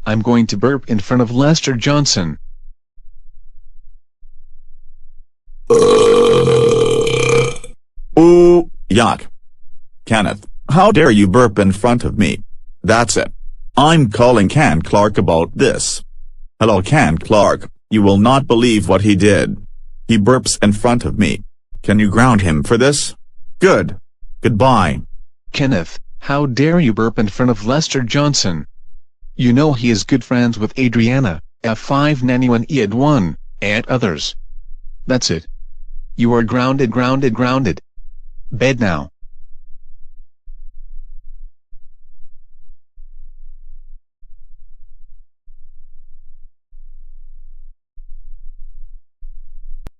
I'm going to burp in front of Lester Johnson. Ooh, yuck. Kenneth, how dare you burp in front of me? That's it. I'm calling Ken Clark about this. Hello Ken Clark, you will not believe what he did. He burps in front of me. Can you ground him for this? Good. Goodbye. Kenneth, how dare you burp in front of Lester Johnson? You know he is good friends with Adriana, F591 ED1, and others. That's it. You are grounded. Bed now.